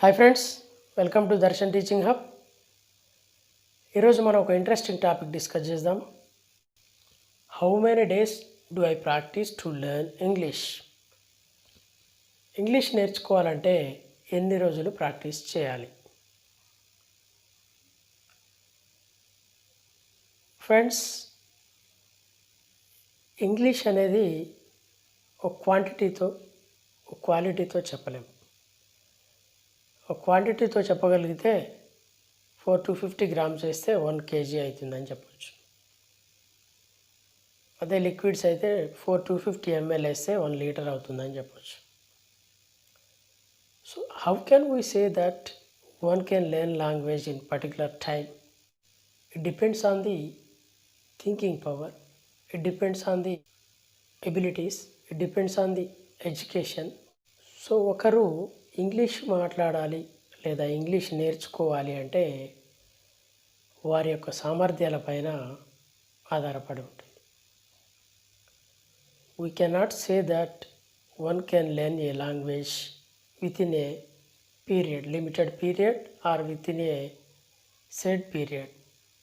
Hi friends, welcome to Darshan teaching hub. ఈరోజు మనం ఒక ఇంట్రెస్టింగ్ టాపిక్ డిస్కస్ చేద్దాం. How many days do I practice to learn English? English నేర్చుకోవాలంటే ఎన్ని రోజులు ప్రాక్టీస్ చేయాలి? ఫ్రెండ్స్, ఇంగ్లీష్ అనేది ఒక క్వాంటిటీతో ఒక క్వాలిటీతో చెప్పలేము. ఒక క్వాంటిటీతో చెప్పగలిగితే 4 to 50 grams వేస్తే 1 kg అవుతుందని చెప్పొచ్చు. అదే లిక్విడ్స్ అయితే 4 to 50 ml వేస్తే 1 లీటర్ అవుతుందని చెప్పొచ్చు. So how can we say that one can learn language in particular time? It depends on the thinking power, it depends on the abilities, it depends on the education. So ఒకరు English మాట్లాడాలి లేదా English నేర్చుకోవాలి అంటే వారి యొక్క సామర్థ్యాల పైన ఆధారపడి ఉంటుంది. We cannot say that one can learn a language within a period, limited period or within a set period.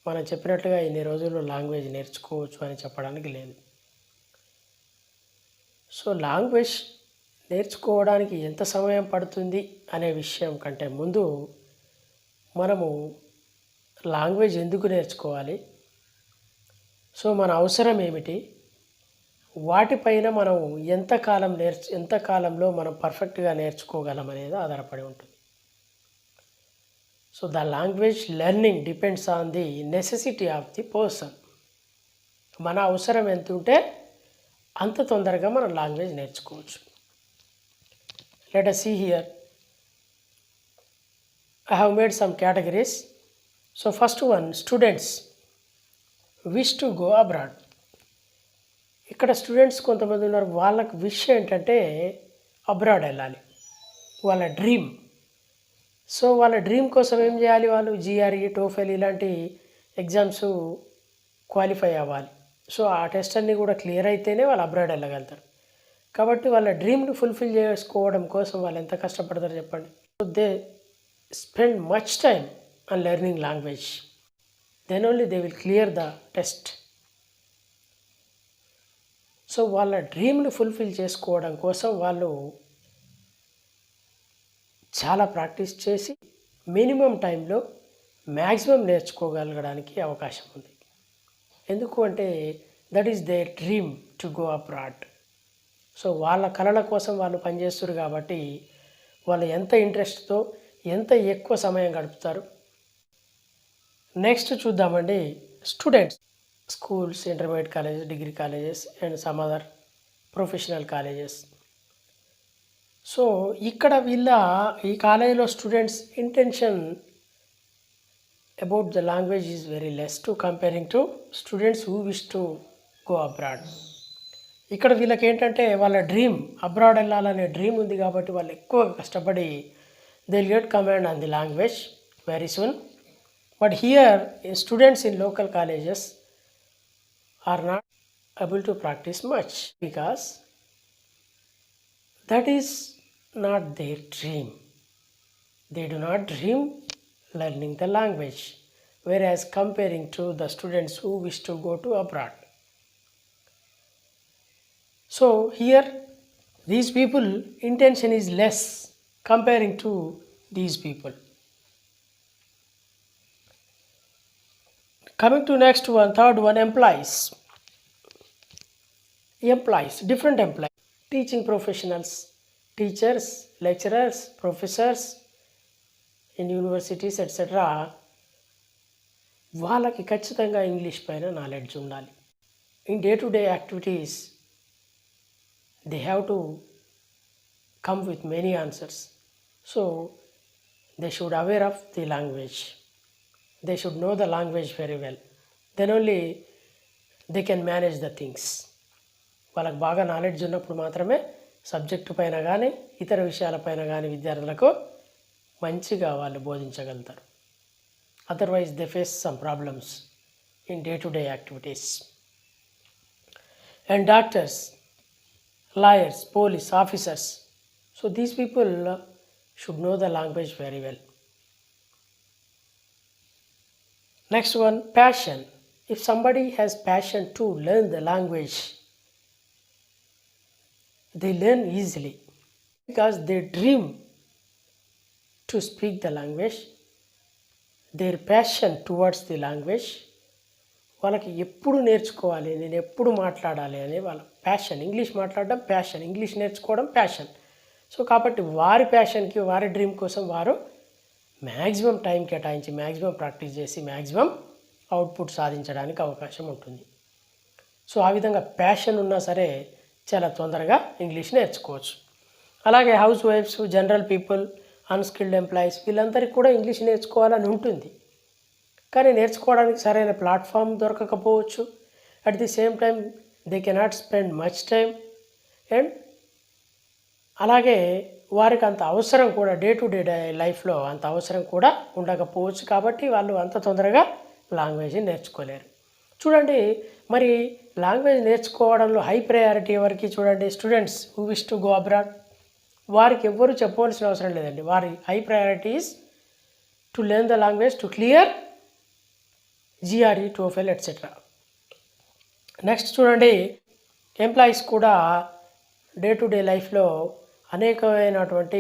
మనం చెప్పినట్లుగా ఇన్ని రోజుల్లో లాంగ్వేజ్ నేర్చుకోవచ్చు అని చెప్పడానికి లేదు. సో లాంగ్వేజ్ నేర్చుకోవడానికి ఎంత సమయం పడుతుంది అనే విషయం కంటే ముందు మనము లాంగ్వేజ్ ఎందుకు నేర్చుకోవాలి, సో మన అవసరం ఏమిటి, వాటిపైన మనం ఎంత కాలంలో మనం పర్ఫెక్ట్గా నేర్చుకోగలం అనేది ఆధారపడి ఉంటుంది. So the language learning depends on the necessity of the person. మన అవసరం ఎంత ఉంటే అంత తొందరగా మనం లాంగ్వేజ్ నేర్చుకోవచ్చు. Let us see here. I have made some categories. So first one, students wish to go abroad. ఇక్కడ స్టూడెంట్స్ కొంతమంది ఉన్నారు, వాళ్ళకి విష్ ఏంటంటే అబ్రాడ్ వెళ్ళాలి, వాళ్ళ డ్రీమ్. సో వాళ్ళ డ్రీమ్ కోసం ఏం చేయాలి, వాళ్ళు జిఆర్ఈ, టోఫెల్ ఇలాంటి ఎగ్జామ్స్ క్వాలిఫై అవ్వాలి. సో ఆ టెస్ట్ అన్నీ కూడా క్లియర్ అయితేనే వాళ్ళు అబ్రాడ్ వెళ్ళగలుగుతారు. కాబట్టి వాళ్ళ డ్రీమ్ని ఫుల్ఫిల్ చేసుకోవడం కోసం వాళ్ళు ఎంత కష్టపడతారు చెప్పండి. So they spend much time on learning language, then only they will clear the test. So వాళ్ళ డ్రీమ్ని ఫుల్ఫిల్ చేసుకోవడం కోసం వాళ్ళు చాలా ప్రాక్టీస్ చేసి మినిమం టైంలో మ్యాక్సిమం నేర్చుకోగలగడానికి అవకాశం ఉంది. ఎందుకు అంటే that is their dream to go abroad. So వాళ్ళ కళల కోసం వాళ్ళు పనిచేస్తారు కాబట్టి వాళ్ళు ఎంత ఇంట్రెస్ట్తో ఎంత ఎక్కువ సమయం గడుపుతారు. నెక్స్ట్ చూద్దామండి, students schools, intermediate colleges, degree colleges and some other professional colleges. So ఇక్కడ ఈ కాలేజీలో students intention about the language is very less to comparing to students who wish to go abroad. ఇక్కడ వీళ్ళకి ఏంటంటే వాళ్ళ డ్రీమ్ అబ్రాడ్ వెళ్ళాలనే dream ఉంది కాబట్టి వాళ్ళు ఎక్కువ కష్టపడి they will get command on the language very soon. But here students in local colleges are not able to practice much because that is not their dream. They do not dream learning the language, whereas comparing to the students who wish to go to abroad. So here these people intention is less comparing to these people. Coming to next one, third one, employees, different employees, teaching professionals, teachers, lecturers, professors in universities etc. వాళ్ళకి ఖచ్చితంగా English పైన knowledge ఉండాలి. In day to day activities they have to come with many answers. So they should aware of the language, they should know the language very well, then only they can manage the things. వాళ్ళకి బాగా knowledge ఉన్నప్పుడు మాత్రమే subject పైన కానీ ఇతర విషయాలపైన కానీ విద్యార్థులకు మంచిగా వాళ్ళు బోధించగలుగుతారు. Otherwise they face some problems in day to day activities. And doctors, lawyers, police officers. So these people should know the language very well. Next one, passion. If somebody has passion to learn the language, they learn easily because they dream to speak the language. Their passion towards the language, వాళ్ళకి ఎప్పుడు నేర్చుకోవాలి, నేను ఎప్పుడు మాట్లాడాలి అనే వాళ్ళ passion. English మాట్లాడడం passion, English నేర్చుకోవడం ప్యాషన్. సో కాబట్టి వారి ప్యాషన్కి, వారి డ్రీమ్ కోసం వారు మ్యాక్సిమం టైం కేటాయించి, మ్యాక్సిమం ప్రాక్టీస్ చేసి, మ్యాక్సిమం అవుట్పుట్ సాధించడానికి అవకాశం ఉంటుంది. సో ఆ విధంగా ప్యాషన్ ఉన్నా సరే చాలా తొందరగా ఇంగ్లీష్ నేర్చుకోవచ్చు. అలాగే house wives, general people, unskilled employees, వీళ్ళందరికీ కూడా ఇంగ్లీష్ నేర్చుకోవాలని ఉంటుంది. కానీ నేర్చుకోవడానికి సరైన ప్లాట్ఫామ్ దొరకకపోవచ్చు. At the same time they cannot spend much time. And అలాగే వారికి అంత అవసరం కూడా డే టు డే లైఫ్లో అంత అవసరం కూడా ఉండకపోవచ్చు. కాబట్టి వాళ్ళు అంత తొందరగా లాంగ్వేజ్ నేర్చుకోలేరు. చూడండి, మరి లాంగ్వేజ్ నేర్చుకోవడంలో హై ప్రయారిటీ ఎవరికి? చూడండి, students who wish to go abroad. వారికి ఎవ్వరూ చెప్పవలసిన అవసరం లేదండి. వారి high priorities to learn the language, to clear GRE, TOEFL etcetera. Next చూడండి, ఎంప్లాయీస్ కూడా డే టు డే లైఫ్లో అనేకమైనటువంటి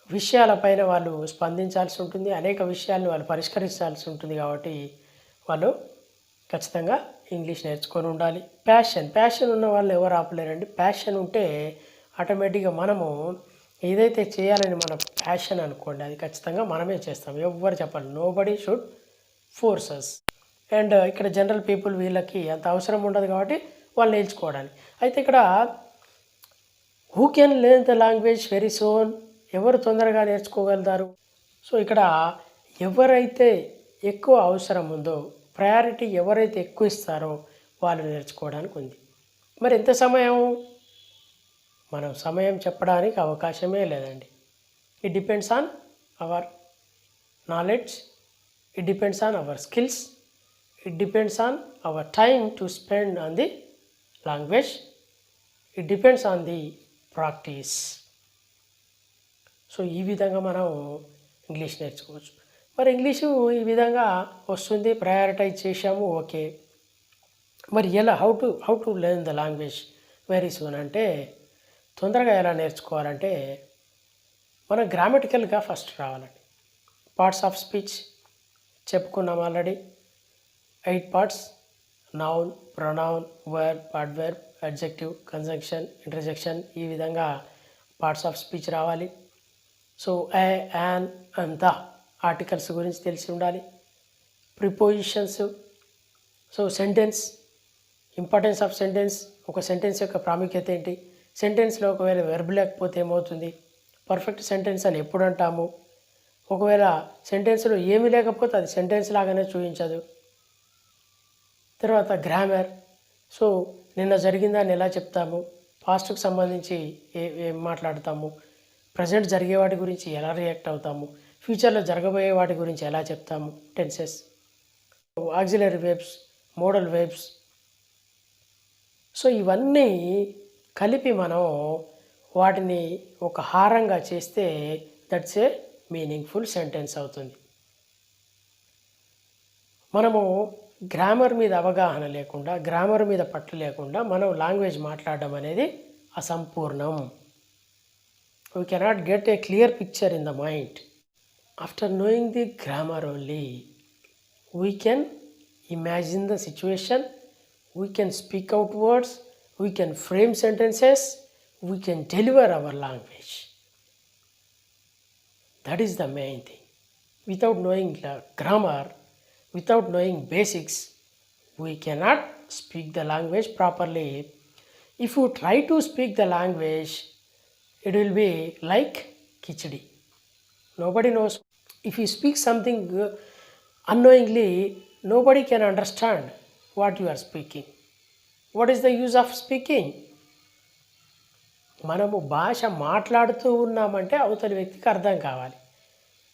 విషయాలపైన వాళ్ళు స్పందించాల్సి ఉంటుంది, అనేక విషయాలను వాళ్ళు పరిష్కరించాల్సి ఉంటుంది. కాబట్టి వాళ్ళు ఖచ్చితంగా ఇంగ్లీష్ నేర్చుకొని ఉండాలి. ప్యాషన్ ఉన్న వాళ్ళు ఎవరు ఆపలేరండి. ప్యాషన్ ఉంటే ఆటోమేటిక్గా మనము ఏదైతే చేయాలని మన ప్యాషన్ అనుకోండి, అది ఖచ్చితంగా మనమే చేస్తాం. ఎవ్వరు చెప్పాలి, నోబడీ షుడ్ ఫోర్సెస్. అండ్ ఇక్కడ జనరల్ పీపుల్, వీళ్ళకి అంత అవసరం ఉండదు కాబట్టి వాళ్ళు నేర్చుకోవడానికి. అయితే ఇక్కడ who can learn the language very soon, ఎవరు తొందరగా నేర్చుకోగలుగుతారు? సో ఇక్కడ ఎవరైతే ఎక్కువ అవసరం ఉందో, ప్రయారిటీ ఎవరైతే ఎక్కువ ఇస్తారో వాళ్ళు నేర్చుకోవడానికి ఉంది. మరి ఎంత సమయం? మనం సమయం చెప్పడానికి అవకాశమే లేదండి. It depends on our knowledge, it depends on our skills, it depends on our time to spend on the language, it depends on the practice. So ఈ విధంగా మనం ఇంగ్లీష్ నేర్చుకోవచ్చు. మరి ఇంగ్లీషు ఈ విధంగా వస్తుంది, ప్రయారిటైజ్ చేసాము, ఓకే. మరి ఎలా, how to learn the language very soon అంటే, తొందరగా ఎలా నేర్చుకోవాలంటే మనం గ్రామటికల్గా ఫస్ట్ రావాలండి. పార్ట్స్ ఆఫ్ స్పీచ్ చెప్పుకున్నాం already. 8 parts: noun, pronoun, verb, adverb, adjective, conjunction, interjection. ఈ విధంగా పార్ట్స్ ఆఫ్ స్పీచ్ రావాలి. So A, an, and the articles గురించి తెలిసి ఉండాలి. Prepositions. So sentence, importance of sentence, ఒక సెంటెన్స్ యొక్క ప్రాముఖ్యత ఏంటి, సెంటెన్స్లో ఒకవేళ వెర్బ్ లేకపోతే ఏమవుతుంది, పర్ఫెక్ట్ సెంటెన్స్ అని ఎప్పుడు అంటాము, ఒకవేళ సెంటెన్స్లో ఏమీ లేకపోతే అది సెంటెన్స్ లాగానే చూపించదు. తర్వాత గ్రామర్. సో నిన్న జరిగిందాన్ని ఎలా చెప్తాము, పాస్ట్కి సంబంధించి ఏం మాట్లాడతాము, ప్రజెంట్ జరిగే వాటి గురించి ఎలా రియాక్ట్ అవుతాము, ఫ్యూచర్లో జరగబోయే వాటి గురించి ఎలా చెప్తాము, tenses, auxiliary verbs, modal verbs. So ఇవన్నీ కలిపి మనం వాటిని ఒక హారంగా చేస్తే దట్స్ ఏ మీనింగ్ఫుల్ సెంటెన్స్ అవుతుంది. మనము గ్రామర్ మీద అవగాహన లేకుండా, గ్రామర్ మీద పట్టు లేకుండా మనం లాంగ్వేజ్ మాట్లాడడం అనేది అసంపూర్ణం. We cannot get a clear picture in the mind. After knowing the grammar only we can imagine the situation, we can speak out words, we can frame sentences, we can deliver our language. That is the main thing. Without knowing grammar, without knowing basics, we cannot speak the language properly. If you try to speak the language, it will be like khichdi. Nobody knows. If you speak something unknowingly, nobody can understand what you are speaking. What is the use of speaking? మనము భాష మాట్లాడుతూ ఉన్నామంటే అవతలి వ్యక్తికి అర్థం కావాలి.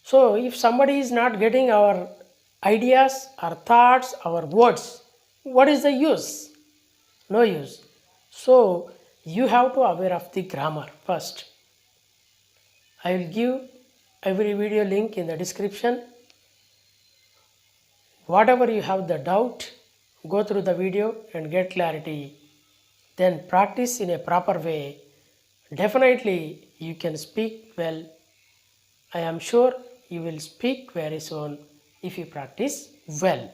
So if somebody is not getting our ideas, our thoughts, our words, what is the use? No use. So you have to aware of the grammar first. I will give every video link in the description. Whatever you have the doubt, go through the video and get clarity. Then practice in a proper way. Definitely you can speak well. I am sure you will speak very soon if you practice well.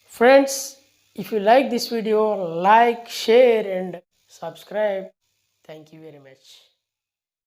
Friends, if you like this video, like, share and subscribe. Thank you very much.